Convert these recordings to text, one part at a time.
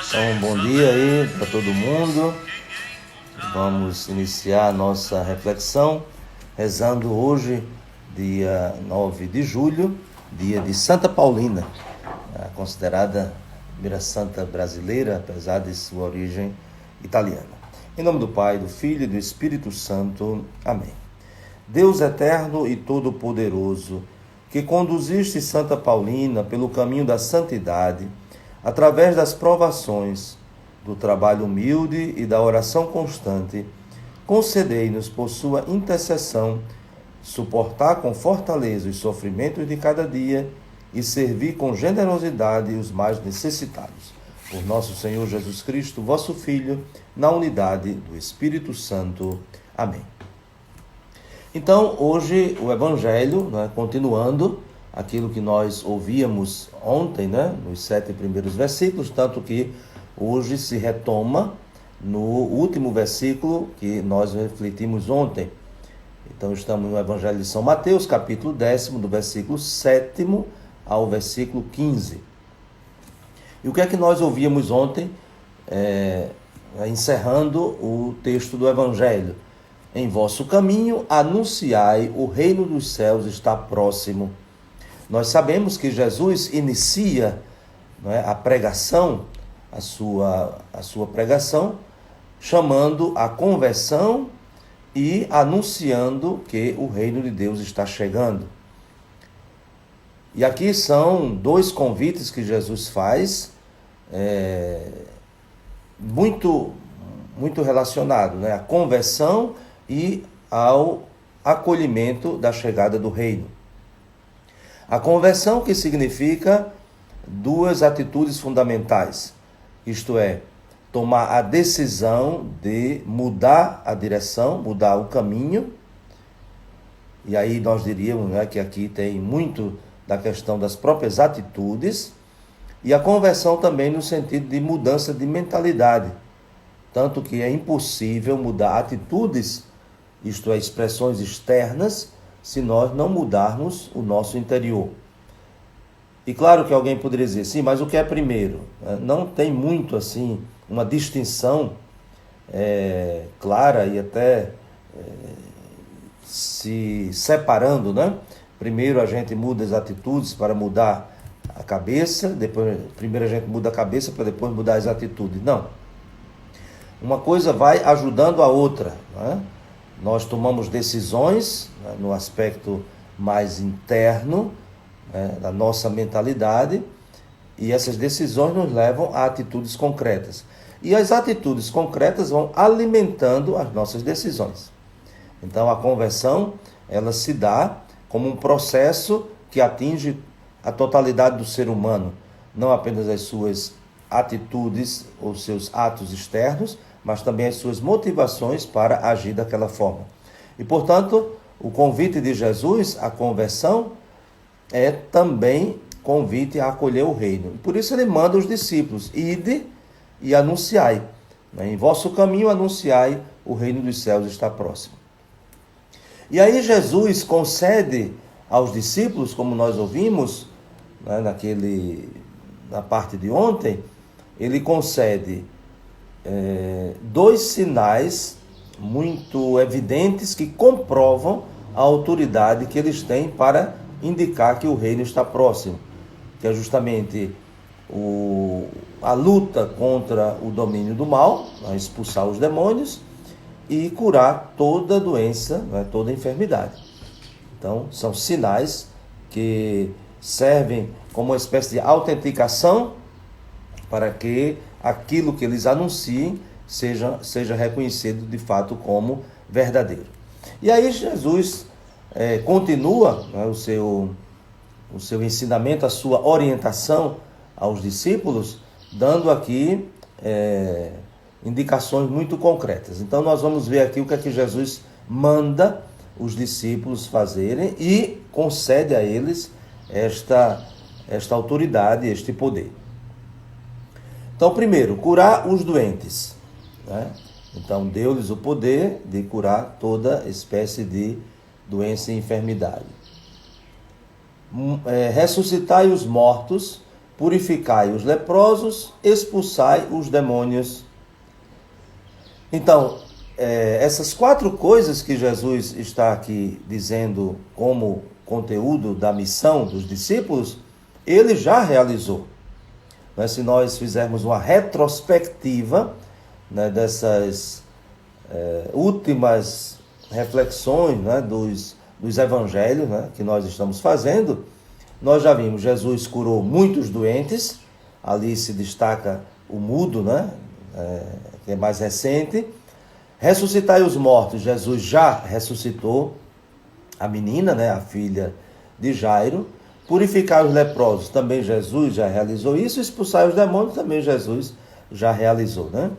Então, bom dia aí para todo mundo. Vamos iniciar a nossa reflexão rezando hoje, dia 9 de julho, dia de Santa Paulina, considerada a primeira santa brasileira, apesar de sua origem italiana. Em nome do Pai, do Filho e do Espírito Santo. Amém. Deus eterno e todo-poderoso, que conduziste Santa Paulina pelo caminho da santidade, através das provações, do trabalho humilde e da oração constante, concedei-nos por sua intercessão suportar com fortaleza os sofrimentos de cada dia e servir com generosidade os mais necessitados. Por nosso Senhor Jesus Cristo, vosso Filho, na unidade do Espírito Santo. Amém. Então, hoje o Evangelho, continuando aquilo que nós ouvíamos ontem, nos 7 primeiros versículos, tanto que hoje se retoma no último versículo que nós refletimos ontem. Então, estamos no Evangelho de São Mateus, capítulo 10, do versículo 7 ao versículo 15. E o que é que nós ouvíamos ontem, encerrando o texto do Evangelho? Em vosso caminho anunciai, o reino dos céus está próximo. Nós sabemos que Jesus inicia a pregação, a sua pregação, chamando a conversão e anunciando que o reino de Deus está chegando. E aqui são dois convites que Jesus faz, muito relacionados, a conversão e ao acolhimento da chegada do reino. A conversão, que significa duas atitudes fundamentais, isto é, tomar a decisão de mudar a direção, mudar o caminho. E aí nós diríamos que aqui tem muito da questão das próprias atitudes, e a conversão também no sentido de mudança de mentalidade, tanto que é impossível mudar atitudes, isto é, expressões externas, se nós não mudarmos o nosso interior. E claro que alguém poderia dizer, sim, mas o que é primeiro? Não tem muito assim uma distinção clara e até se separando, Primeiro a gente muda as atitudes para mudar a cabeça, primeiro a gente muda a cabeça para depois mudar as atitudes. Não. Uma coisa vai ajudando a outra, Nós tomamos decisões no aspecto mais interno, da nossa mentalidade, e essas decisões nos levam a atitudes concretas. E as atitudes concretas vão alimentando as nossas decisões. Então a conversão, ela se dá como um processo que atinge a totalidade do ser humano, não apenas as suas atitudes ou seus atos externos, mas também as suas motivações para agir daquela forma. E, portanto, o convite de Jesus à conversão é também convite a acolher o reino. Por isso ele manda os discípulos, ide e anunciai. Em vosso caminho anunciai, o reino dos céus está próximo. E aí Jesus concede aos discípulos, como nós ouvimos na parte de ontem, ele concede dois sinais muito evidentes que comprovam a autoridade que eles têm para indicar que o reino está próximo, que é justamente a luta contra o domínio do mal, expulsar os demônios e curar toda doença, toda enfermidade. Então, são sinais que servem como uma espécie de autenticação para que aquilo que eles anunciem seja reconhecido de fato como verdadeiro. E aí Jesus continua o seu ensinamento, a sua orientação aos discípulos, dando aqui indicações muito concretas. Então nós vamos ver aqui o que é que Jesus manda os discípulos fazerem e concede a eles esta autoridade, este poder. Então, primeiro, curar os doentes. Então, deu-lhes o poder de curar toda espécie de doença e enfermidade. Ressuscitai os mortos purificai os leprosos, expulsai os demônios. Então, essas 4 coisas que Jesus está aqui dizendo como conteúdo da missão dos discípulos, ele já realizou. Mas se nós fizermos uma retrospectiva, né, dessas últimas reflexões, né, dos evangelhos, né, que nós estamos fazendo, nós já vimos, Jesus curou muitos doentes, ali se destaca o mudo, né, que é mais recente. Ressuscitai os mortos, Jesus já ressuscitou a menina, né, a filha de Jairo. Purificar os leprosos, também Jesus já realizou isso. Expulsar os demônios, também Jesus já realizou, né?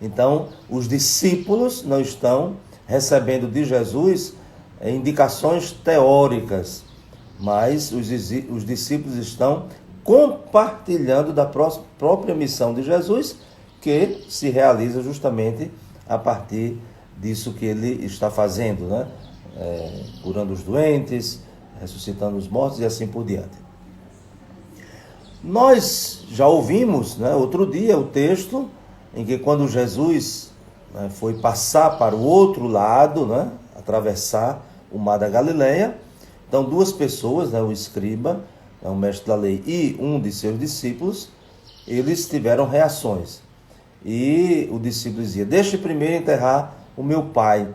Então, os discípulos não estão recebendo de Jesus indicações teóricas, mas os discípulos estão compartilhando da própria missão de Jesus, que se realiza justamente a partir disso que ele está fazendo, né? Curando os doentes, ressuscitando os mortos e assim por diante. Nós já ouvimos, né, outro dia o texto em que quando Jesus, né, foi passar para o outro lado, né, atravessar o mar da Galileia, então 2 pessoas, né, o escriba, o mestre da lei, e um de seus discípulos, eles tiveram reações. E o discípulo dizia: deixe primeiro enterrar o meu pai.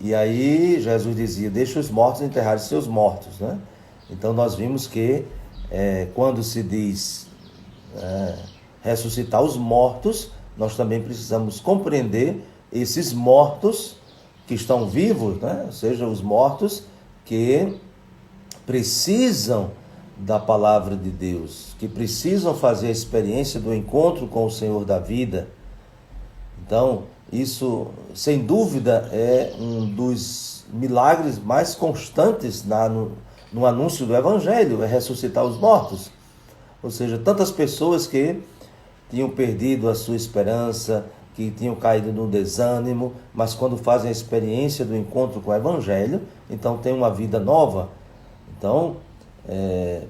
E aí Jesus dizia: deixe os mortos enterrarem seus mortos, né? Então nós vimos que quando se diz ressuscitar os mortos, nós também precisamos compreender esses mortos que estão vivos, né? Ou seja, os mortos que precisam da palavra de Deus, que precisam fazer a experiência do encontro com o Senhor da vida. Então, isso, sem dúvida, é um dos milagres mais constantes no anúncio do Evangelho, é ressuscitar os mortos. Ou seja, tantas pessoas que tinham perdido a sua esperança, que tinham caído no desânimo, mas quando fazem a experiência do encontro com o Evangelho, então tem uma vida nova. Então,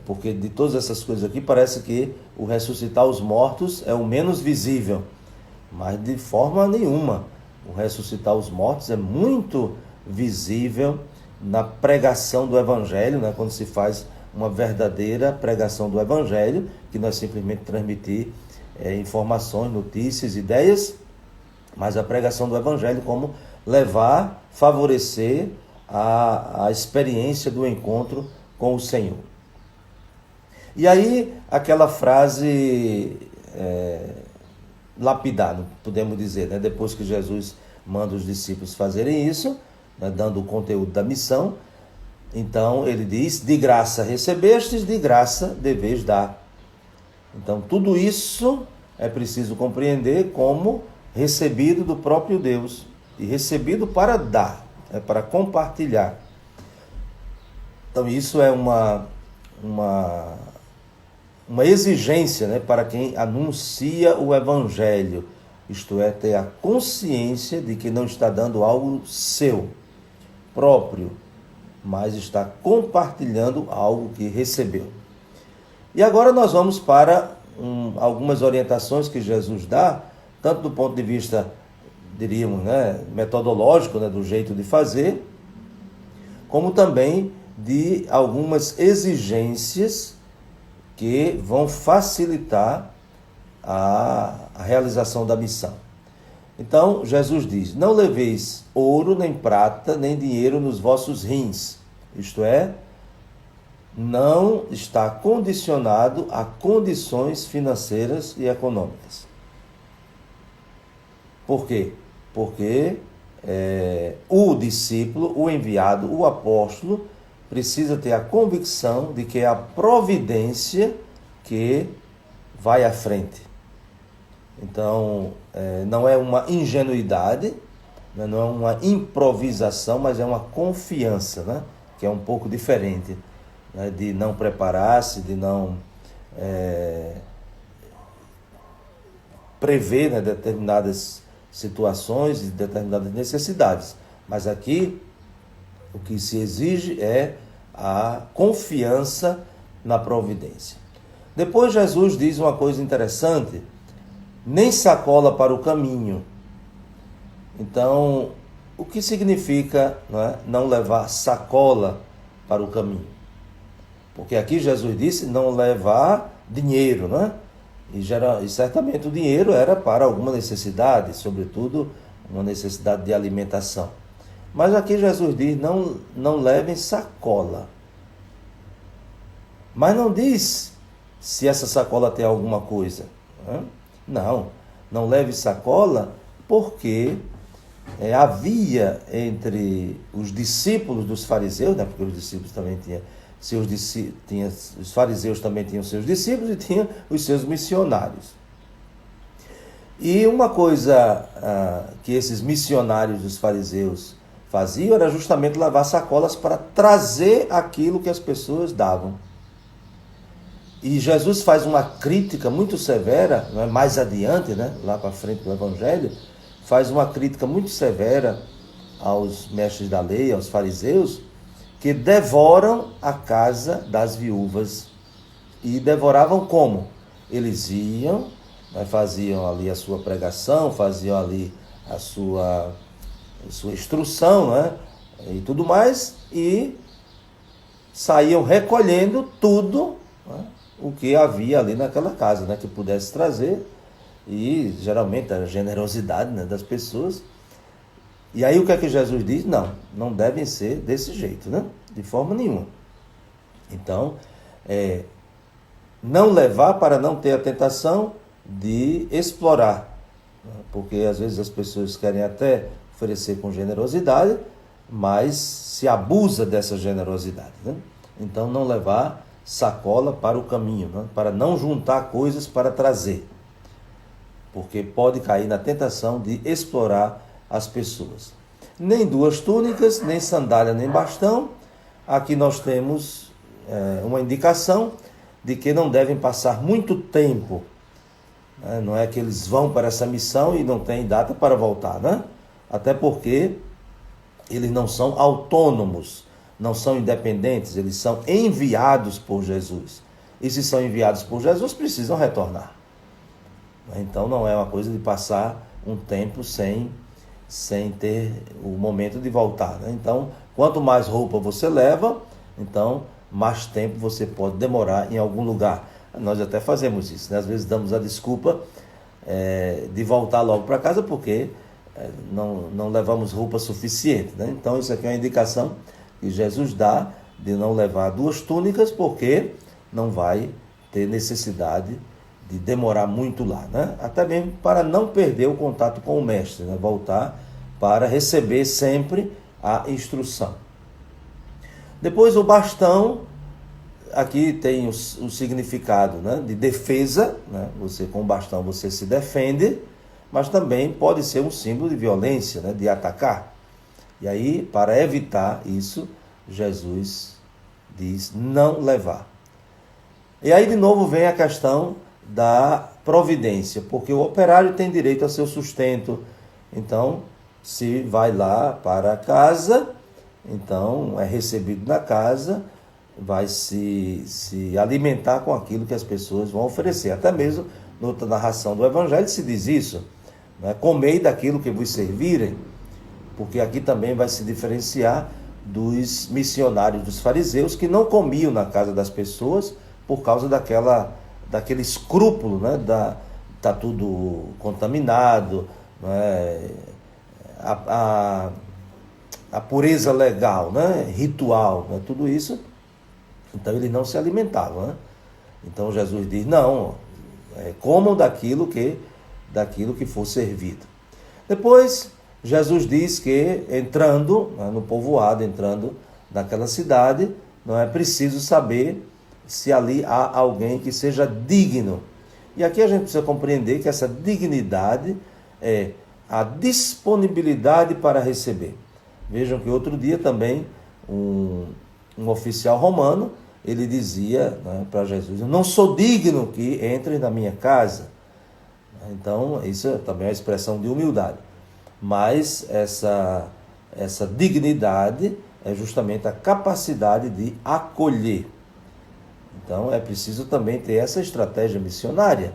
porque de todas essas coisas aqui, parece que o ressuscitar os mortos é o menos visível. Mas de forma nenhuma. O ressuscitar os mortos é muito visível na pregação do Evangelho, né? Quando se faz uma verdadeira pregação do Evangelho, que não é simplesmente transmitir informações, notícias, ideias, mas a pregação do Evangelho como levar, favorecer a experiência do encontro com o Senhor. E aí, aquela frase lapidar, podemos dizer, né? Depois que Jesus manda os discípulos fazerem isso, né? Dando o conteúdo da missão, então ele diz: de graça recebestes, de graça deveis dar. Então tudo isso é preciso compreender como recebido do próprio Deus, e recebido para dar, para compartilhar. Então isso é uma exigência, né, para quem anuncia o Evangelho, isto é, ter a consciência de que não está dando algo seu, próprio, mas está compartilhando algo que recebeu. E agora nós vamos para algumas orientações que Jesus dá, tanto do ponto de vista, diríamos, né, metodológico, né, do jeito de fazer, como também de algumas exigências que vão facilitar a realização da missão. Então, Jesus diz: não leveis ouro, nem prata, nem dinheiro nos vossos rins. Isto é, não está condicionado a condições financeiras e econômicas. Por quê? Porque o discípulo, o enviado, o apóstolo, precisa ter a convicção de que é a providência que vai à frente. Então, não é uma ingenuidade, não é uma improvisação, mas é uma confiança, né? Que é um pouco diferente, né? De não preparar-se, de não prever, né, determinadas situações e determinadas necessidades. Mas aqui o que se exige é a confiança na providência. Depois Jesus diz uma coisa interessante: nem sacola para o caminho. Então, o que significa, não levar sacola para o caminho? Porque aqui Jesus disse não levar dinheiro, E certamente o dinheiro era para alguma necessidade, sobretudo uma necessidade de alimentação. Mas aqui Jesus diz não levem sacola. Mas não diz se essa sacola tem alguma coisa. Não leve sacola, porque havia entre os discípulos dos fariseus, porque os discípulos também tinham os fariseus também tinham seus discípulos e tinham os seus missionários. E uma coisa que esses missionários dos fariseus faziam era justamente lavar sacolas para trazer aquilo que as pessoas davam. E Jesus faz uma crítica muito severa, mais adiante, lá para frente do Evangelho, faz uma crítica muito severa aos mestres da lei, aos fariseus, que devoram a casa das viúvas. E devoravam como? Eles iam, faziam ali a sua pregação, faziam ali a sua instrução, e tudo mais, e saíam recolhendo tudo, o que havia ali naquela casa, que pudesse trazer, e geralmente a generosidade, das pessoas. E aí o que é que Jesus diz? Não devem ser desse jeito, de forma nenhuma. Então, não levar para não ter a tentação de explorar, porque às vezes as pessoas querem até oferecer com generosidade, mas se abusa dessa generosidade, Então não levar sacola para o caminho, para não juntar coisas para trazer, porque pode cair na tentação de explorar as pessoas. Nem duas túnicas, nem sandália, nem bastão. Aqui nós temos uma indicação de que não devem passar muito tempo. Não é que eles vão para essa missão e não tem data para voltar, Até porque eles não são autônomos, não são independentes, eles são enviados por Jesus. E se são enviados por Jesus, precisam retornar. Então não é uma coisa de passar um tempo sem ter o momento de voltar, Então, quanto mais roupa você leva, então mais tempo você pode demorar em algum lugar. Nós até fazemos isso, Às vezes damos a desculpa de voltar logo para casa porque não levamos roupa suficiente, Então isso aqui é uma indicação que Jesus dá de não levar duas túnicas, porque não vai ter necessidade de demorar muito lá, Até mesmo para não perder o contato com o mestre, Voltar para receber sempre a instrução. Depois o bastão, aqui tem o significado, de defesa, Você com o bastão você se defende, mas também pode ser um símbolo de violência, de atacar. E aí, para evitar isso, Jesus diz não levar. E aí de novo vem a questão da providência, porque o operário tem direito ao seu sustento. Então, se vai lá para casa, então é recebido na casa, vai se alimentar com aquilo que as pessoas vão oferecer. Até mesmo na narração do Evangelho se diz isso, comei daquilo que vos servirem, porque aqui também vai se diferenciar dos missionários dos fariseus, que não comiam na casa das pessoas por causa daquele escrúpulo, tá tudo contaminado, a pureza legal, ritual, tudo isso. Então eles não se alimentavam, Então Jesus diz, comam daquilo que for servido. Depois Jesus diz que entrando no povoado, entrando naquela cidade, não é preciso saber se ali há alguém que seja digno. E aqui a gente precisa compreender que essa dignidade é a disponibilidade para receber. Vejam que outro dia também um oficial romano, ele dizia para Jesus, eu não sou digno que entre na minha casa. Então isso também é uma expressão de humildade. Mas essa dignidade é justamente a capacidade de acolher. Então é preciso também ter essa estratégia missionária,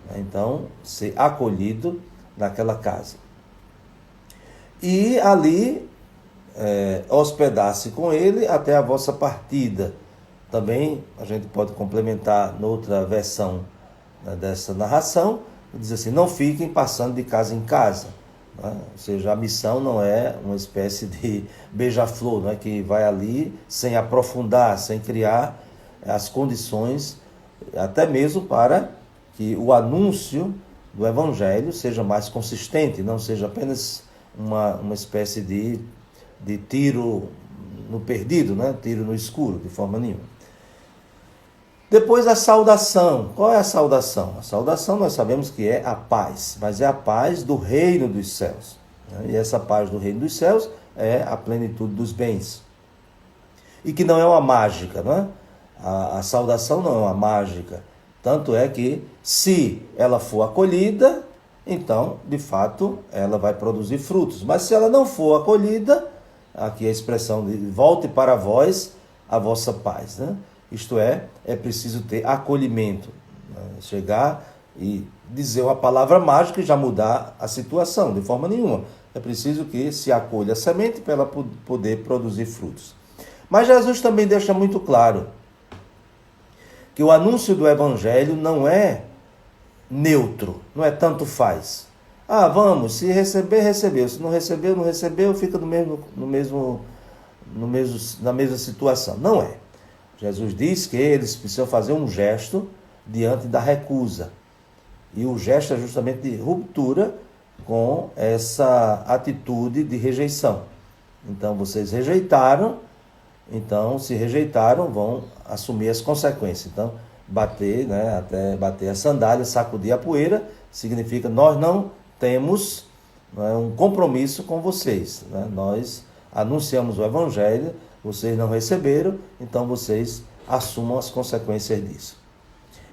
né? Então, ser acolhido naquela casa. E ali hospedar-se com ele até a vossa partida. Também a gente pode complementar noutra versão, né, dessa narração, diz assim: não fiquem passando de casa em casa. Né? Ou seja, a missão não é uma espécie de beija-flor, né, que vai ali sem aprofundar, sem criar as condições, até mesmo para que o anúncio do Evangelho seja mais consistente, não seja apenas uma espécie de tiro no perdido, né? Tiro no escuro, de forma nenhuma. Depois a saudação. Qual é a saudação? A saudação nós sabemos que é a paz, mas é a paz do reino dos céus. Né? E essa paz do reino dos céus é a plenitude dos bens. E que não é uma mágica, né? A saudação não é uma mágica. Tanto é que, se ela for acolhida, então, de fato, ela vai produzir frutos. Mas se ela não for acolhida, aqui a expressão de volte para vós a vossa paz, né? Isto é preciso ter acolhimento, né? Chegar e dizer uma palavra mágica e já mudar a situação, de forma nenhuma. É preciso que se acolha a semente para ela poder produzir frutos. Mas Jesus também deixa muito claro que o anúncio do Evangelho não é neutro, não é tanto faz. Ah, vamos, se receber, recebeu. Se não recebeu, não recebeu, fica na mesma situação. Não é. Jesus diz que eles precisam fazer um gesto diante da recusa. E o gesto é justamente de ruptura com essa atitude de rejeição. Então, vocês rejeitaram, então, se rejeitaram, vão assumir as consequências. Então, bater, né, até bater a sandália, sacudir a poeira, significa nós não temos, né, um compromisso com vocês. Né? Nós anunciamos o Evangelho, vocês não receberam, então vocês assumam as consequências disso.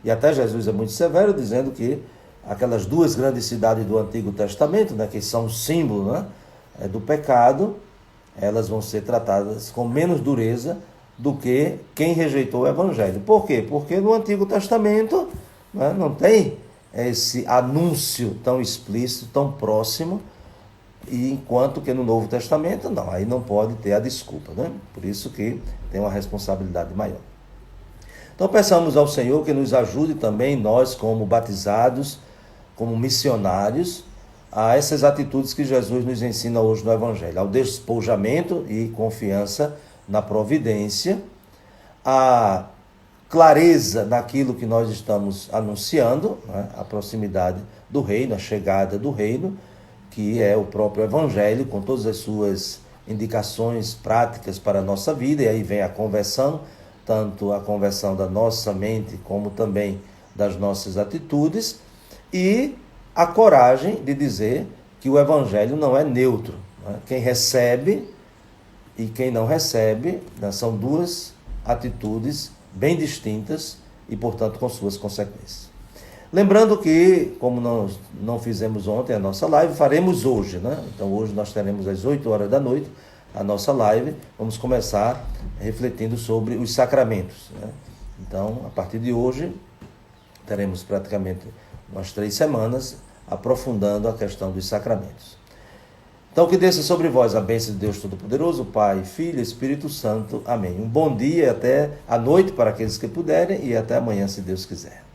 E até Jesus é muito severo, dizendo que aquelas duas grandes cidades do Antigo Testamento, né, que são símbolo, né, do pecado, elas vão ser tratadas com menos dureza do que quem rejeitou o Evangelho. Por quê? Porque no Antigo Testamento, né, não tem esse anúncio tão explícito, tão próximo, e enquanto que no Novo Testamento, não, aí não pode ter a desculpa, né? Por isso que tem uma responsabilidade maior. Então peçamos ao Senhor que nos ajude também, nós como batizados, como missionários, a essas atitudes que Jesus nos ensina hoje no Evangelho, ao despojamento e confiança na providência, a clareza naquilo que nós estamos anunciando, né? A proximidade do reino, a chegada do reino, que é o próprio Evangelho, com todas as suas indicações práticas para a nossa vida, e aí vem a conversão, tanto a conversão da nossa mente, como também das nossas atitudes, e a coragem de dizer que o Evangelho não é neutro. Né? Quem recebe e quem não recebe, né, são duas atitudes bem distintas e, portanto, com suas consequências. Lembrando que, como nós não fizemos ontem a nossa live, faremos hoje, né? Então hoje nós teremos às 8 horas da noite a nossa live. Vamos começar refletindo sobre os sacramentos, né? Então, a partir de hoje, teremos praticamente umas 3 semanas aprofundando a questão dos sacramentos. Então, que desça sobre vós a bênção de Deus Todo-Poderoso, Pai, Filho e Espírito Santo. Amém. Um bom dia, até a noite para aqueles que puderem, e até amanhã, se Deus quiser.